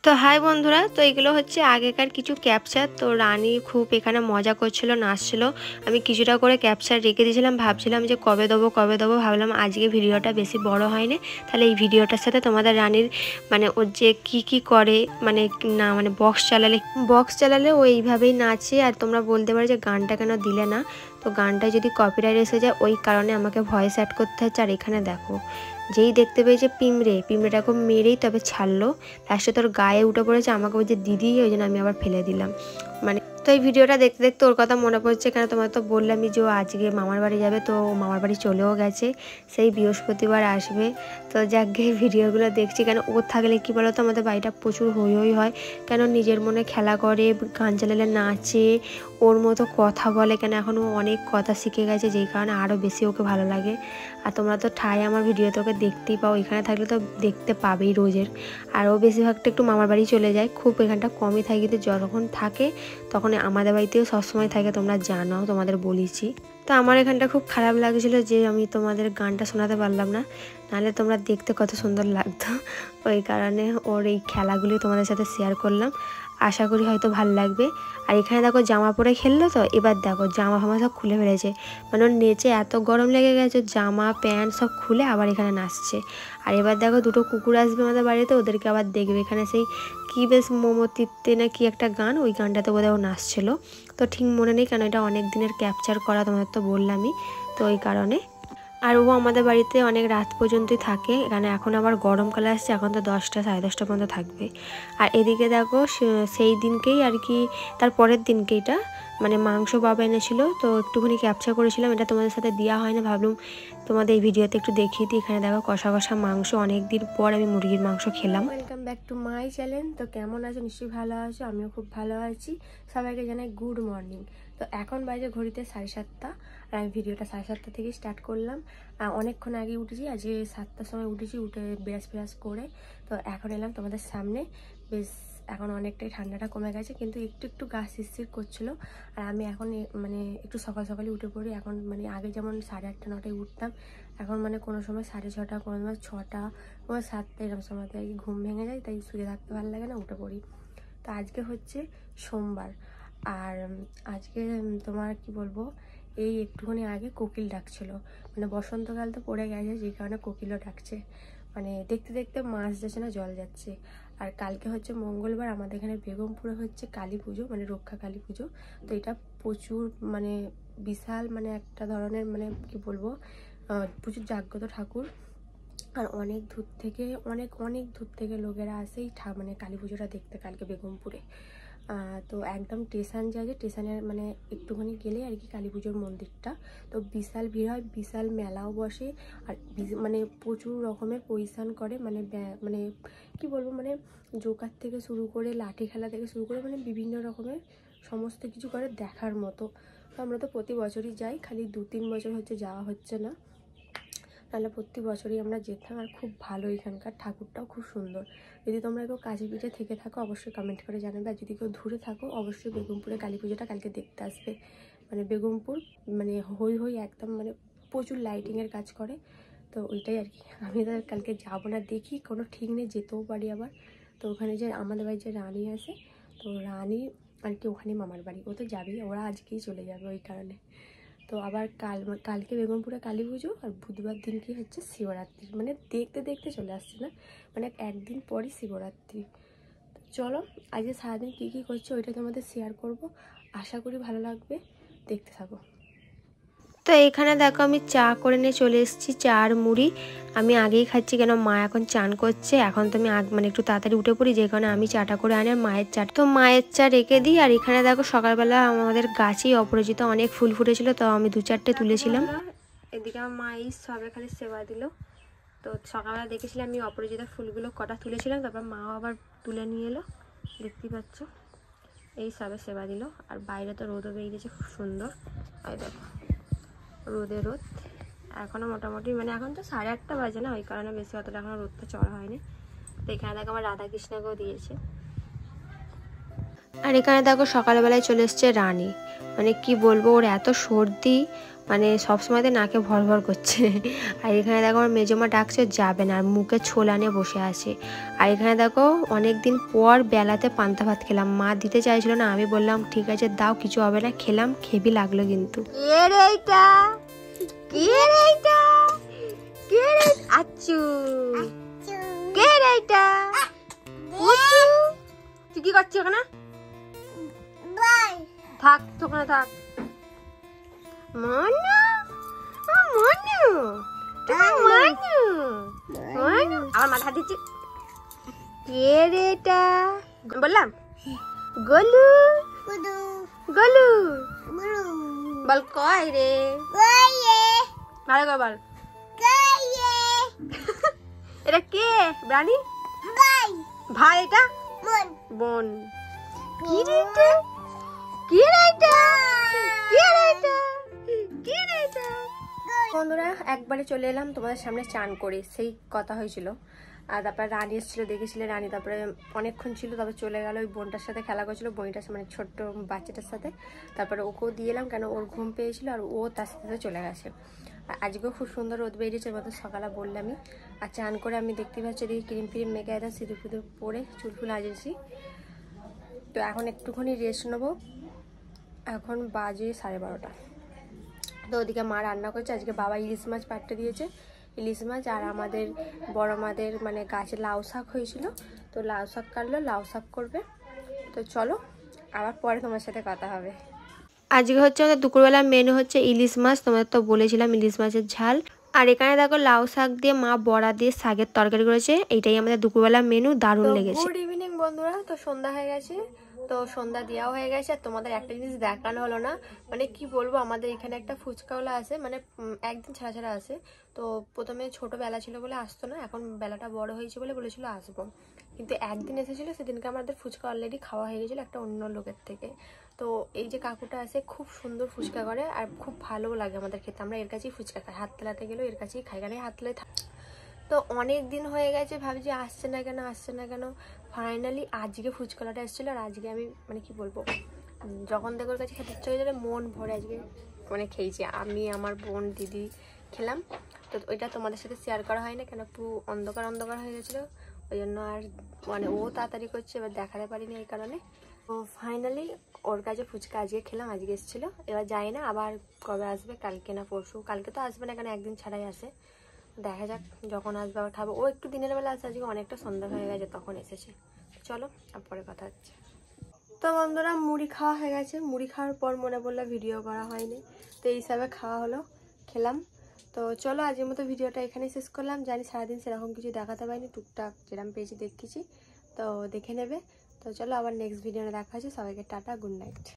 তো হাই বন্ধুরা, তো এগুলো হচ্ছে আগেকার কিছু ক্যাপচার। তো রানী খুব এখানে মজা করছিল, নাচছিল। আমি কিছুটা করে ক্যাপচার রেখে দিয়েছিলাম, ভাবছিলাম যে কবে দেবো। ভাবলাম আজকে ভিডিওটা বেশি বড় হয়নি, তাহলে এই ভিডিওটার সাথে তোমাদের রানীর মানে ওর যে কি করে, মানে না মানে বক্স চালালে ও এইভাবেই নাচে। আর তোমরা বলতে পারো যে গানটা কেন দিলে না, তো গানটা যদি কপিরাইট এসে যায় ওই কারণে আমাকে ভয়েস অ্যাড করতে হচ্ছে। আর এখানে দেখো, যেই দেখতে পেয়েছে পিঁমড়েটাকে মেরেই তবে ছাড়লো, লাস্টে তোর গায়ে উঠে পড়েছে, আমাকে বলছে দিদি, ওই জন্য আমি আবার ফেলে দিলাম। মানে তো এই ভিডিওটা দেখতে দেখতে ওর কথা মনে পড়ছে, কেন তোমার তো বললামই যে ও আজকে মামার বাড়ি যাবে, তো মামার বাড়ি চলেও গেছে, সেই বৃহস্পতিবার আসবে। তো যাকে ভিডিওগুলো দেখছি, কেন ওর থাকলে কি বলো তো, আমাদের বাড়িটা প্রচুর হই হয়, কেন নিজের মনে খেলা করে, গান চালালে নাচে, ওর মতো কথা বলে, কেন এখন ও অনেক কথা শিখে গেছে, যেই কারণে আরও বেশি ওকে ভালো লাগে। আর তোমরা তো ঠাই আমার ভিডিওতে ওকে দেখতেই পাও, এখানে থাকলে তো দেখতে পাবেই রোজের। আর ও বেশিরভাগটা একটু মামার বাড়ি চলে যায়, খুব এখানটা কমই থাকে, কিন্তু যখন থাকে তখন আমাদের বাড়িতেও সবসময় থাকে, তোমরা জানো, তোমাদের বলেছি। তো আমার এখানটা খুব খারাপ লাগছিলো যে আমি তোমাদের গানটা শোনাতে পারলাম না, নাহলে তোমরা দেখতে কত সুন্দর লাগতো। ওই কারণে ওর এই খেলাগুলি তোমাদের সাথে শেয়ার করলাম, আশা করি হয়তো ভালো লাগবে। আর এখানে দেখো জামা পরে খেললো, তো এবার দেখো জামা ফামা সব খুলে ফেলেছে, মানে ওর নেচে এত গরম লেগে গেছে, জামা প্যান্ট সব খুলে আবার এখানে নাচছে। আর এবার দেখো দুটো কুকুর আসবে আমাদের বাড়িতে, ওদেরকে আবার দেখবে। এখানে সেই কি বেশ মোমোতিতে না কি একটা গান, ওই গানটাতে বোধহয় ও নাচছিল, তো ঠিক মনে নেই, কেন এটা অনেক দিনের ক্যাপচার করা, তোমাদের তো বললামই, তো ওই কারণে। আর ও আমাদের বাড়িতে অনেক রাত পর্যন্তই থাকে, এখানে এখন আবার গরমকালে আসছে, এখন তো 10টা সাড়ে 10টা পর্যন্ত থাকবে। আর এদিকে দেখো সেই দিনকেই আর কি, তার পরের দিনকেইটা মানে মাংস বাবা এনেছিল, তো একটুখানি ক্যাপচার করেছিলাম, এটা তোমাদের সাথে দেওয়া হয় না, ভাবলাম তোমাদের এই ভিডিওতে একটু দেখিয়ে দিই। এখানে দেখো কষা কষা মাংস, অনেক দিন পর আমি মুরগির মাংস খেলাম। Welcome back to my channel. তো কেমন আছো? নিশ্চয়ই ভালো আছো, আমিও খুব ভালো আছি। সবাইকে জানাই গুড মর্নিং। তো এখন বাজে ঘড়িতে 7:30, আর আমি ভিডিওটা 7:30 থেকে স্টার্ট করলাম। অনেকক্ষণ আগে উঠেছি, আজকে 7টার সময় উঠেছি, উঠে ব্রাশ করে তো এখন এলাম তোমাদের সামনে। বেশ এখন অনেকটাই ঠান্ডাটা কমে গেছে, কিন্তু একটু একটু গা শিরশির করছিল। আর আমি এখন মানে একটু সকালে উঠে পড়ি, এখন মানে আগে যেমন 8:30 9টায় উঠতাম, এখন মানে কোনো সময় 6:30, কোনো সময় 6টা, কোনো 7টা, এরকম সময়তে আর কি ঘুম ভেঙে যায়, তাই শুয়ে থাকতে ভালো লাগে না, উঠে পড়ি। তো আজকে হচ্ছে সোমবার, আর আজকে তোমার কি বলবো, এই একটুখানি আগে কোকিল ডাকছিল, মানে বসন্তকাল তো পড়ে গেছে, যে কারণে কোকিলও ডাকছে, মানে দেখতে দেখতে মাছ যাচ্ছে না জল যাচ্ছে। আর কালকে হচ্ছে মঙ্গলবার, আমাদের এখানে বেগমপুরে হচ্ছে কালী পুজো, মানে রক্ষা কালী পুজো। তো এটা প্রচুর মানে বিশাল, মানে একটা ধরনের, মানে কি বলবো, প্রচুর জাগ্রত ঠাকুর। আর অনেক দূর থেকে লোকেরা আসে এই মানে কালী পুজোটা দেখতে কালকে বেগমপুরে। তো একদম স্টেশন যায়, যে স্টেশনের মানে একটুখানি গেলে আর কি কালী পুজোর মন্দিরটা, তো বিশাল ভিড় হয়, বিশাল মেলাও বসে। আর মানে প্রচুর রকমের পরিধান করে, মানে মানে কি বলবো, মানে জোকার থেকে শুরু করে লাঠি খেলা থেকে শুরু করে মানে বিভিন্ন রকমের সমস্ত কিছু করে, দেখার মতো। তো আমরা তো প্রতি বছরই যাই, খালি 2-3 বছর হচ্ছে যাওয়া হচ্ছে না, তাহলে প্রতি বছরই আমরা যেতাম। আর খুব ভালো, এখানকার ঠাকুরটাও খুব সুন্দর। যদি তোমরা কেউ কাছে পিঠে থেকে থাকো অবশ্যই কমেন্ট করে জানাবে, আর যদি কেউ দূরে থাকো অবশ্যই বেগমপুরে কালী পুজোটা কালকে দেখতে আসবে। মানে বেগমপুর মানে হই একদম, মানে প্রচুর লাইটিংয়ের কাজ করে, তো ওইটাই আর কি। আমি তো কালকে যাবো না, দেখি কোনো ঠিক নেই, যেতেও পারি আবার। তো ওখানে যে আমাদের বাড়ির যে রানী আছে, তো রানী আর কি ওখানে মামার বাড়ি, ও তো যাবেই, ওরা আজকেই চলে যাবে, ওই কারণে। তো আবার কালকে বেগমপুরে কালী পুজো, আর বুধবার দিনকে হচ্ছে শিবরাত্রি, মানে দেখতে দেখতে চলে আসছে না, মানে একদিন পরই শিবরাত্রি। চলো আজকে সারাদিন কী কী করছি ওইটা তোমাদের শেয়ার করব, আশা করি ভালো লাগবে, দেখতে থাকো। তো এখানে দেখো আমি চা করে নিয়ে চলে এসেছি, চা আর মুড়ি। আমি আগেই খাচ্ছি, কেন মা এখন চান করছে, এখন তো আমি মানে একটু তাড়াতাড়ি উঠে পড়ি, যে কারণে আমি চাটা করে আনি, আর মায়ের চা, তো মায়ের চা রেখে দিই। আর এখানে দেখো সকালবেলা আমাদের গাছেই অপরাজিতা অনেক ফুল ফুটেছিল, তো আমি 2-4টে তুলেছিলাম। এদিকে আমার মা এই সবে খালি সেবা দিল, তো সকালবেলা দেখেছিলাম আমি অপরাজিতা ফুলগুলো কটা তুলেছিলাম, তারপর মাও আবার তুলে নিয়ে এলো, দেখতেই পাচ্ছ, এই সবে সেবা দিল। আর বাইরে তো রোদও বেরিয়েছে খুব সুন্দর, আর দেখো রোদ এখনও মোটামুটি, মানে এখন তো 8:30 বাজে না, ওই কারণে বেশি অতটা এখনও রোদটা চড়া হয়নি। তো এখানে দেখো আমার রাধাকৃষ্ণকেও দিয়েছে। আর এখানে দেখো সকালবেলায় চলে এসছে রানী, মানে কি বলবো, ওর এত সর্দি, মানে সবসময়তে নাকে ভর ভর করছে। আর এখানে দেখো আমার মেজমা ডাকছে যাবে না, আর মুখে ছোলা নিয়ে বসে আছে। আর এখানে দেখো অনেক দিন পর বেলাতে পান্তা ভাত খেলাম, মা দিতে চাইছিল না, আমি বললাম ঠিক আছে দাও, কিছু হবে না, খেলাম, খেবি লাগলো কিন্তু। আচ্ছু কে রে এটা? তুই কি করছিস ওখানে? থাক ওখানে থাক। মনু মনু মনু মনু আমার মাথা দিচ্ছি। কে রে এটা? বললাম গোলু গোলু বল কয় রে, ভালো করে বল। এটা কে রানী? ভাই এটা বোন। কি রে এটা? কি রে এটা? কি রে এটা? কি রে এটা? বন্ধুরা একবারে চলে এলাম তোমাদের সামনে চান করে, সেই কথা হয়েছিল। আর তারপরে রানী এসেছিলো, দেখেছিলে রানী, তারপরে অনেকক্ষণ ছিল, তারপরে চলে গেল ওই বোনটার সাথে খেলা করছিল, বোনটার মানে ছোট্ট বাচ্চাটার সাথে। তারপরে ওকেও দিয়ে এলাম, কেন ওর ঘুম পেয়েছিল, আর ও তার সাথে চলে গেছে। আর আজকেও খুব সুন্দর রোদ বেরিয়েছে, মতো সকালে বললামই। আর চান করে আমি দেখতে পাচ্ছি এদিকে ক্রিম ফ্রিম মেখে একদম সিঁদুর ফিঁদুর পরে চুল ফুল আজেছি। তো এখন একটুখানি রেস্ট নেবো। এখন বাজে 12:30। তো ওদিকে মা রান্না করছে, আজকে বাবা ইলিশ মাছ পাঠতে দিয়েছে, ইলিশ মাছ। আর আমাদের বড় মাদের মানে গাছে লাউ শাক হয়েছিল, তো লাউ শাক কাটলো, লাউ শাক করবে। তো চলো আবার পরে তোমার সাথে কথা হবে। আজকে হচ্ছে আমাদের দুপুরবেলার মেনু হচ্ছে ইলিশ মাছ, তোমাদের তো বলেছিলাম ইলিশ মাছের ঝাল। আর এখানে দেখো লাউ শাক দিয়ে মা বড়া দিয়ে শাকের তরকারি করেছে, এইটাই আমাদের দুপুরবেলার মেনু, দারুণ লেগেছে। গুড ইভিনিং বন্ধুরা, তো সন্ধ্যা হয়ে গেছে, তো সন্ধ্যা দেওয়া হয়ে গেছে। আর তোমাদের একটা জিনিস দেখানো হলো না, মানে কি বলবো, আমাদের এখানে একটা ফুচকাওয়ালা আছে, মানে একদিন ছাড়া ছাড়া আসে। তো প্রথমে ছোটবেলা ছিল বলে আসতো না, এখন বেলাটা বড় হয়েছে বলে বলেছিল আসবো, কিন্তু একদিন এসেছিলো, সেদিনকে আমাদের ফুচকা অলরেডি খাওয়া হয়ে গেছিলো একটা অন্য লোকের থেকে। তো এই যে কাকুটা আছে খুব সুন্দর ফুচকা করে, আর খুব ভালোও লাগে আমাদের খেতে, আমরা এর কাছেই ফুচকা খাই, হাততলাতে গেলেও এর কাছেই খাই, কারণ হাততলায়। তো অনেক দিন হয়ে গেছে, ভাবছি আসছে না কেন আসছে না কেন, ফাইনালি আজকে ফুচকালাটা এসেছিলো। আর আজকে আমি মানে কি বলবো, যখন দেখো ওর কাছে খেতে ইচ্ছে হয়ে যাবে, মন ভরে আজকে মানে খেয়েছি। আমি আমার বোন দিদি খেলাম। তো ওইটা তোমাদের সাথে শেয়ার করা হয় না, কেন একটু অন্ধকার অন্ধকার হয়ে গেছিলো, ওই জন্য। আর মানে ও তাড়াতাড়ি করছে, এবার দেখাতে পারিনি এই কারণে। তো ফাইনালি ওর কাছে ফুচকা আজকে খেলাম, আজকে এসেছিলো। এবার যাই না আবার কবে আসবে, কালকে না পরশু, কালকে তো আসবে না, কেন একদিন ছাড়াই আসে, দেখা যাক যখন আসবে আবার খাবো। ও একটু দিনের বেলা আসে, আজকে অনেকটা সন্ধ্যা হয়ে গেছে তখন এসেছে। চলো আর পরে কথা হচ্ছে। তো বন্ধুরা মুড়ি খাওয়া হয়ে গেছে, মুড়ি খাওয়ার পর মনে পড়লো ভিডিও করা হয়নি, তো এই হিসাবে খাওয়া হলো, খেলাম। তো চলো আজকের মতো ভিডিওটা এখানেই শেষ করলাম। জানি সারাদিন সেরকম কিছু দেখাতে পারিনি, টুকটাক যেরকম পেয়েছি দেখেছি, তো দেখে নেবে। তো চলো আবার নেক্সট ভিডিওতে দেখা হচ্ছে, সবাইকে টাটা, গুড নাইট।